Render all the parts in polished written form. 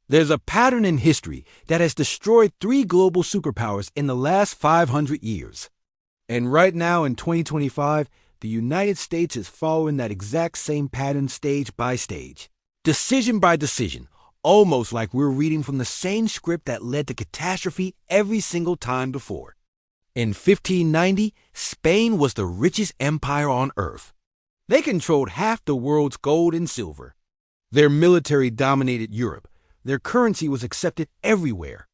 There's a pattern in history that has destroyed three global superpowers in the last 500 years. And right now in 2025, the United States is following that exact same pattern stage by stage, decision by decision, almost like we're reading from the same script that led to catastrophe every single time before. In 1590, Spain was the richest empire on earth. They controlled half the world's gold and silver. Their military dominated Europe. Their currency was accepted everywhere.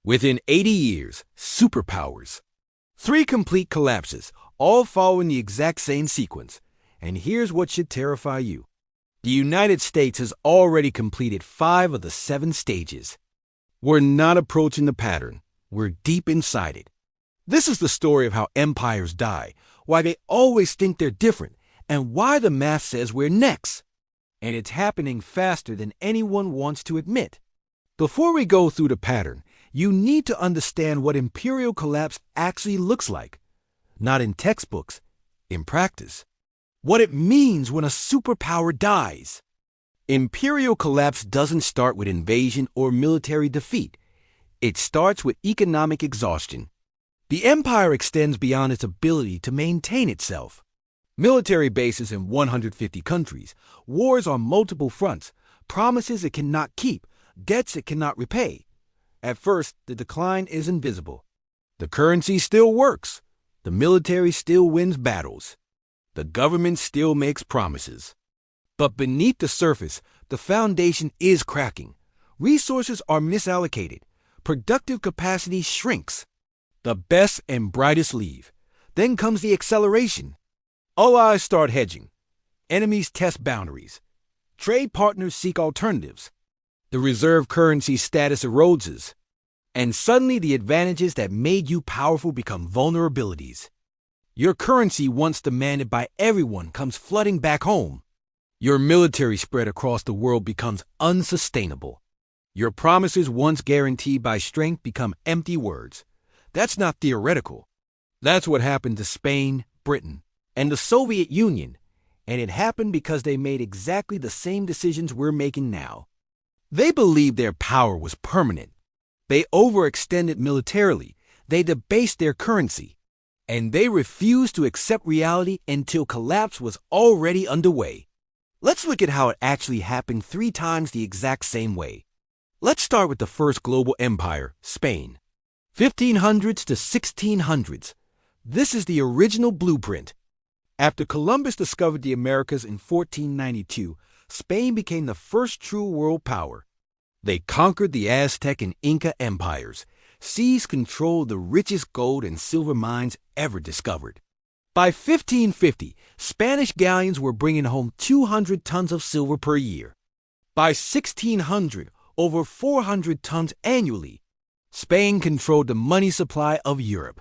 Within 80 years, superpowers. Three complete collapses, all following the exact same sequence. And here's what should terrify you. The United States has already completed 5 of the 7 stages. We're not approaching the pattern. We're deep inside it. This is the story of how empires die, why they always think they're different, and why the math says we're next. And it's happening faster than anyone wants to admit. Before we go through the pattern, you need to understand what imperial collapse actually looks like. Not in textbooks, in practice. What it means when a superpower dies. Imperial collapse doesn't start with invasion or military defeat. It starts with economic exhaustion. The empire extends beyond its ability to maintain itself. Military bases in 150 countries, wars on multiple fronts, promises it cannot keep, debts it cannot repay. At first, the decline is invisible. The currency still works. The military still wins battles. The government still makes promises. But beneath the surface, the foundation is cracking. Resources are misallocated. Productive capacity shrinks. The best and brightest leave. Then comes the acceleration. Allies start hedging. Enemies test boundaries. Trade partners seek alternatives. The reserve currency status erodes. And suddenly the advantages that made you powerful become vulnerabilities. Your currency, once demanded by everyone, comes flooding back home. Your military spread across the world becomes unsustainable. Your promises, once guaranteed by strength, become empty words. That's not theoretical. That's what happened to Spain, Britain, and the Soviet Union, and it happened because they made exactly the same decisions we're making now. They believed their power was permanent. They overextended militarily. They debased their currency. And they refused to accept reality until collapse was already underway. Let's look at how it actually happened 3 times the exact same way. Let's start with the first global empire, Spain. 1500s to 1600s. This is the original blueprint. After Columbus discovered the Americas in 1492, Spain became the first true world power. They conquered the Aztec and Inca empires, seized control of the richest gold and silver mines ever discovered. By 1550, Spanish galleons were bringing home 200 tons of silver per year. By 1600, over 400 tons annually. Spain controlled the money supply of Europe.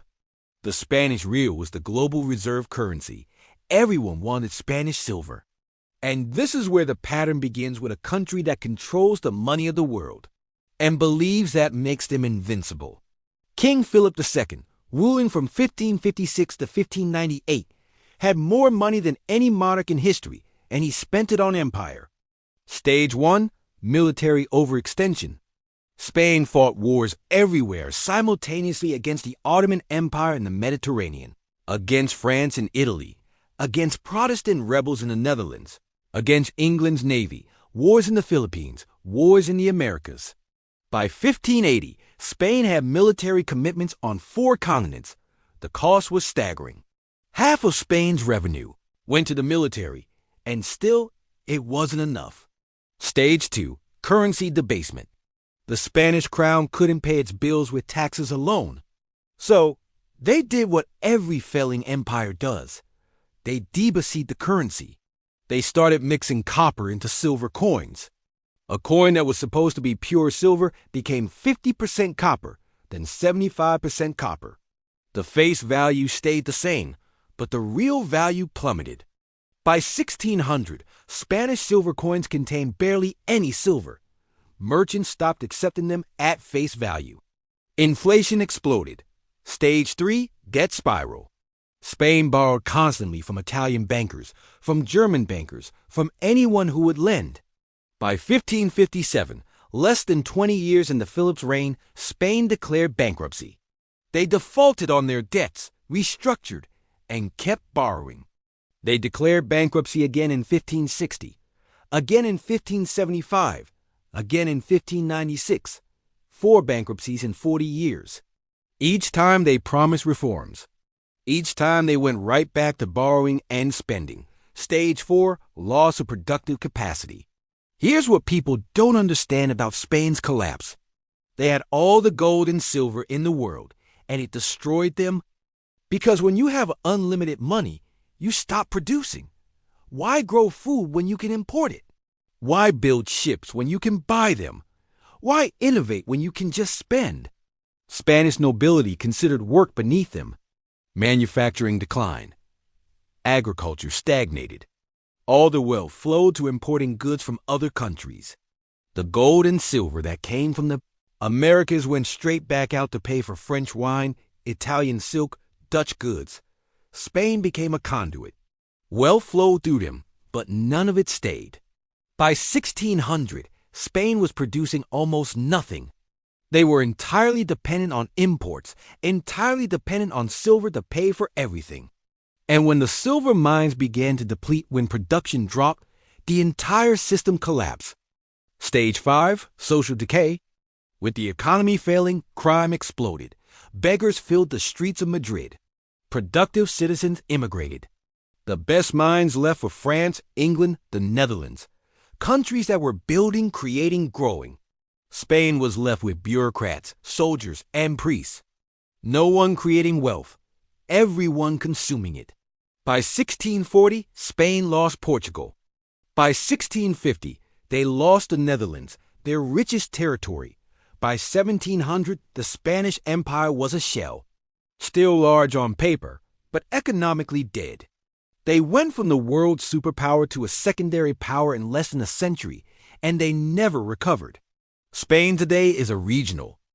The Spanish real was the global reserve currency. Everyone wanted Spanish silver. And this is where the pattern begins with a country that controls the money of the world and believes that makes them invincible. King Philip II, ruling from 1556 to 1598, had more money than any monarch in history, and he spent it on empire. Stage 1, military overextension. Spain fought wars everywhere simultaneously against the Ottoman Empire in the Mediterranean, against France and Italy, against Protestant rebels in the Netherlands, against England's navy, wars in the Philippines, wars in the Americas. By 1580, Spain had military commitments on 4 continents. The cost was staggering. Half of Spain's revenue went to the military, and still, it wasn't enough. Stage 2, currency debasement. The Spanish crown couldn't pay its bills with taxes alone. So, they did what every failing empire does. They debased the currency. They started mixing copper into silver coins. A coin that was supposed to be pure silver became 50% copper, then 75% copper. The face value stayed the same, but the real value plummeted. By 1600, Spanish silver coins contained barely any silver. Merchants stopped accepting them at face value. Inflation exploded. Stage 3, debt spiral. Spain borrowed constantly from Italian bankers, from German bankers, from anyone who would lend. By 1557, Less than 20 years in the Philips reign, Spain declared bankruptcy. They defaulted on their debts, restructured, and kept borrowing. They declared bankruptcy again in 1560, again in 1575, again in 1596, 4 bankruptcies in 40 years. Each time they promised reforms. Each time they went right back to borrowing and spending. Stage 4, loss of productive capacity. Here's what people don't understand about Spain's collapse. They had all the gold and silver in the world, and it destroyed them. Because when you have unlimited money, you stop producing. Why grow food when you can import it? Why build ships when you can buy them? Why innovate when you can just spend? Spanish nobility considered work beneath them. Manufacturing declined. Agriculture stagnated. All the wealth flowed to importing goods from other countries. The gold and silver that came from the Americas went straight back out to pay for French wine, Italian silk, Dutch goods. Spain became a conduit. Wealth flowed through them, but none of it stayed. By 1600, Spain was producing almost nothing. They were entirely dependent on imports, entirely dependent on silver to pay for everything. And when the silver mines began to deplete when production dropped, the entire system collapsed. Stage 5, social decay. With the economy failing, crime exploded. Beggars filled the streets of Madrid. Productive citizens immigrated. The best minds left for France, England, the Netherlands. Countries that were building, creating, growing. Spain was left with bureaucrats, soldiers, and priests. No one creating wealth. Everyone consuming it. By 1640, Spain lost Portugal. By 1650, they lost the Netherlands, their richest territory. By 1700, the Spanish Empire was a shell. Still large on paper, but economically dead. They went from the world superpower to a secondary power in less than a century, and they never recovered. Spain today is a regional,